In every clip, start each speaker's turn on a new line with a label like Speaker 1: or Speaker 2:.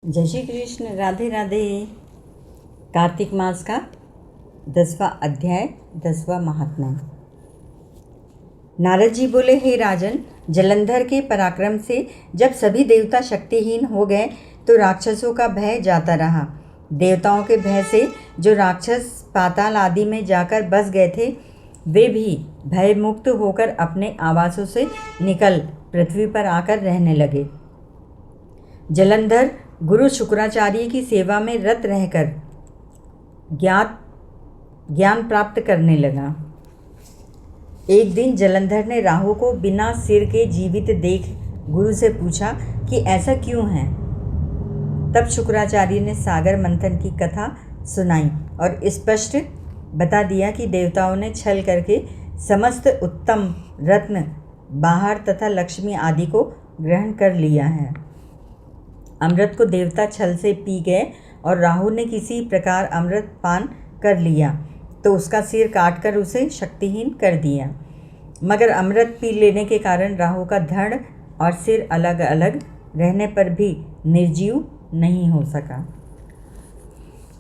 Speaker 1: जय श्री कृष्ण। राधे राधे। कार्तिक मास का 10वां अध्याय 10वां महात्म्य। नारद जी बोले, हे राजन, जलंधर के पराक्रम से जब सभी देवता शक्तिहीन हो गए तो राक्षसों का भय जाता रहा। देवताओं के भय से जो राक्षस पाताल आदि में जाकर बस गए थे वे भी भय मुक्त होकर अपने आवासों से निकल पृथ्वी पर आकर रहने लगे। जलंधर गुरु शुक्राचार्य की सेवा में रत रहकर ज्ञान प्राप्त करने लगा। एक दिन जलंधर ने राहु को बिना सिर के जीवित देख गुरु से पूछा कि ऐसा क्यों है। तब शुक्राचार्य ने सागर मंथन की कथा सुनाई और स्पष्ट बता दिया कि देवताओं ने छल करके समस्त उत्तम रत्न, बाहर तथा लक्ष्मी आदि को ग्रहण कर लिया है। अमृत को देवता छल से पी गए और राहु ने किसी प्रकार अमृत पान कर लिया तो उसका सिर काटकर उसे शक्तिहीन कर दिया। मगर अमृत पी लेने के कारण राहु का धड़ और सिर अलग अलग रहने पर भी निर्जीव नहीं हो सका।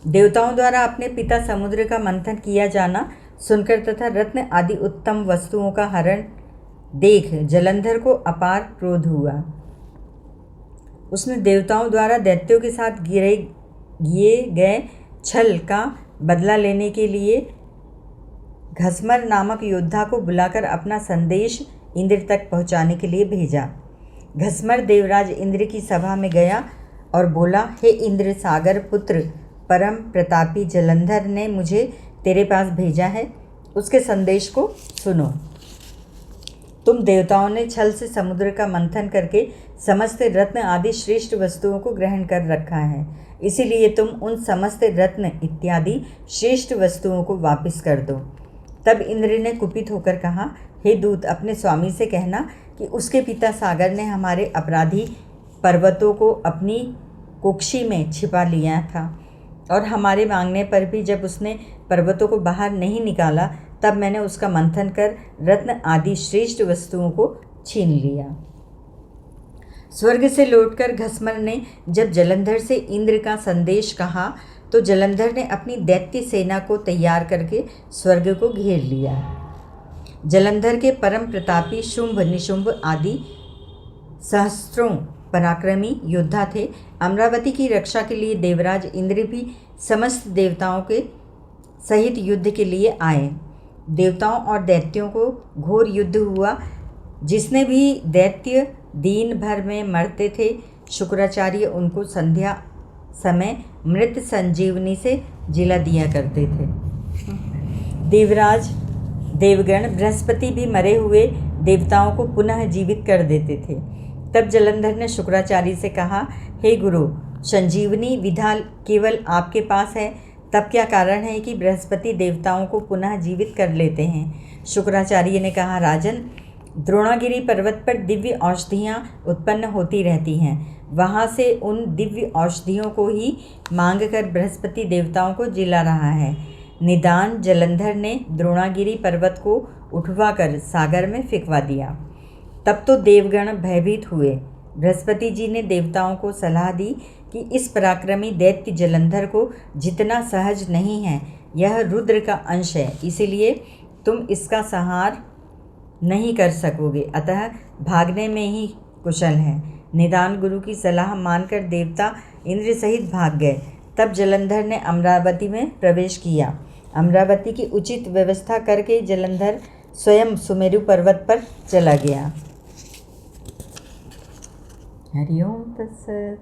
Speaker 1: देवताओं द्वारा अपने पिता समुद्र का मंथन किया जाना सुनकर तथा रत्न आदि उत्तम वस्तुओं का हरण देख जलंधर को अपार क्रोध हुआ। उसने देवताओं द्वारा दैत्यों के साथ किए गए छल का बदला लेने के लिए घसमर नामक योद्धा को बुलाकर अपना संदेश इंद्र तक पहुंचाने के लिए भेजा। घसमर देवराज इंद्र की सभा में गया और बोला, हे इंद्र, सागर पुत्र परम प्रतापी जलंधर ने मुझे तेरे पास भेजा है, उसके संदेश को सुनो। तुम देवताओं ने छल से समुद्र का मंथन करके समस्त रत्न आदि श्रेष्ठ वस्तुओं को ग्रहण कर रखा है, इसीलिए तुम उन समस्त रत्न इत्यादि श्रेष्ठ वस्तुओं को वापस कर दो। तब इंद्र ने कुपित होकर कहा, हे दूत, अपने स्वामी से कहना कि उसके पिता सागर ने हमारे अपराधी पर्वतों को अपनी कुक्षी में छिपा लिया था और हमारे मांगने पर भी जब उसने पर्वतों को बाहर नहीं निकाला तब मैंने उसका मंथन कर रत्न आदि श्रेष्ठ वस्तुओं को छीन लिया। स्वर्ग से लौटकर घसमर ने जब जलंधर से इंद्र का संदेश कहा तो जलंधर ने अपनी दैत्य सेना को तैयार करके स्वर्ग को घेर लिया। जलंधर के परम प्रतापी शुंभ, निशुंभ आदि सहस्त्रों पराक्रमी योद्धा थे। अमरावती की रक्षा के लिए देवराज इंद्र भी समस्त देवताओं के सहित युद्ध के लिए आए। देवताओं और दैत्यों को घोर युद्ध हुआ। जिसने भी दैत्य दिन भर में मरते थे, शुक्राचार्य उनको संध्या समय मृत संजीवनी से जिला दिया करते थे। देवराज देवगण बृहस्पति भी मरे हुए देवताओं को पुनः जीवित कर देते थे। तब जलंधर ने शुक्राचार्य से कहा, हे गुरु, संजीवनी विधा केवल आपके पास है, तब क्या कारण है कि बृहस्पति देवताओं को पुनः जीवित कर लेते हैं। शुक्राचार्य ने कहा, राजन, द्रोणागिरी पर्वत पर दिव्य औषधियाँ उत्पन्न होती रहती हैं। वहाँ से उन दिव्य औषधियों को ही मांग कर बृहस्पति देवताओं को जिला रहा है। निदान जलंधर ने द्रोणागिरी पर्वत को उठवा कर सागर में फेंकवा दिया। तब तो देवगण भयभीत हुए। बृहस्पति जी ने देवताओं को सलाह दी कि इस पराक्रमी दैत्य जलंधर को जितना सहज नहीं है, यह रुद्र का अंश है, इसीलिए तुम इसका संहार नहीं कर सकोगे, अतः भागने में ही कुशल है। निदान गुरु की सलाह मानकर देवता इंद्र सहित भाग गए। तब जलंधर ने अमरावती में प्रवेश किया। अमरावती की उचित व्यवस्था करके जलंधर स्वयं सुमेरु पर्वत पर चला गया। हरि ओम तत्सत।